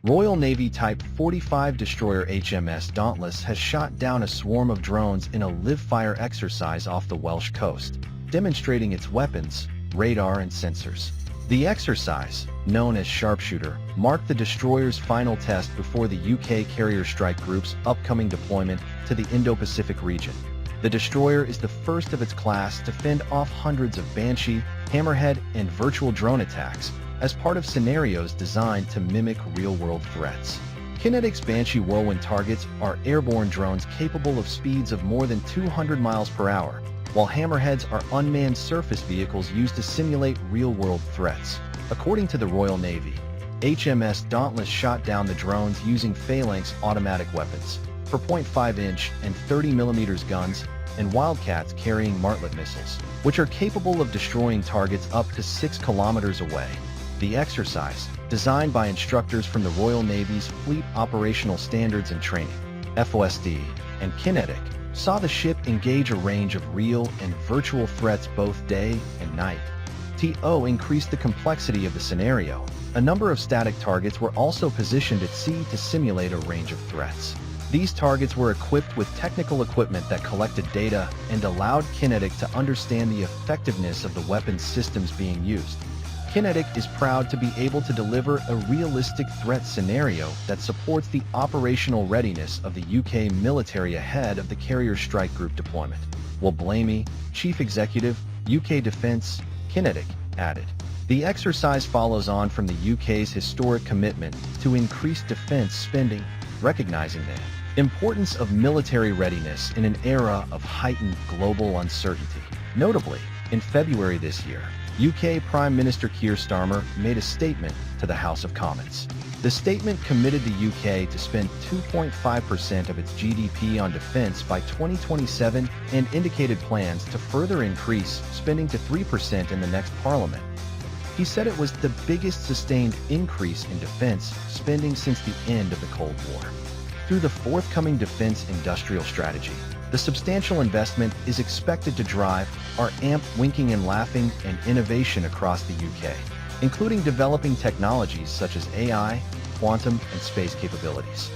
Royal Navy Type 45 destroyer HMS Dauntless has shot down a swarm of drones in a live-fire exercise off the Welsh coast, demonstrating its weapons, radar, and sensors. The exercise, known as Sharpshooter, marked the destroyer's final test before the UK Carrier Strike Group's upcoming deployment to the Indo-Pacific region. The destroyer is the first of its class to fend off hundreds of Banshee, Hammerhead, and virtual drone attacks, as part of scenarios designed to mimic real-world threats. Kinetic's Banshee Whirlwind targets are airborne drones capable of speeds of more than 200 miles per hour, while Hammerheads are unmanned surface vehicles used to simulate real-world threats. According to the Royal Navy, HMS Dauntless shot down the drones using Phalanx automatic weapons, 4.5-inch and 30mm guns, and Wildcats carrying Martlet missiles, which are capable of destroying targets up to 6 kilometers away. The exercise, designed by instructors from the Royal Navy's Fleet Operational Standards and Training, FOSD, and Kinetic, saw the ship engage a range of real and virtual threats both day and night. TO increased the complexity of the scenario. A number of static targets were also positioned at sea to simulate a range of threats. These targets were equipped with technical equipment that collected data and allowed Kinetic to understand the effectiveness of the weapons systems being used. Kinetic is proud to be able to deliver a realistic threat scenario that supports the operational readiness of the UK military ahead of the Carrier Strike Group deployment. Will Blamey, Chief Executive, UK Defence, Kinetic, added. The exercise follows on from the UK's historic commitment to increase defence spending, recognizing the importance of military readiness in an era of heightened global uncertainty. Notably, in February this year, UK Prime Minister Keir Starmer made a statement to the House of Commons. The statement committed the UK to spend 2.5% of its GDP on defence by 2027 and indicated plans to further increase spending to 3% in the next Parliament. He said it was the biggest sustained increase in defence spending since the end of the Cold War. Through the forthcoming Defence Industrial Strategy, the substantial investment is expected to drive our AMP winking and laughing and innovation across the UK, including developing technologies such as AI, quantum, and space capabilities.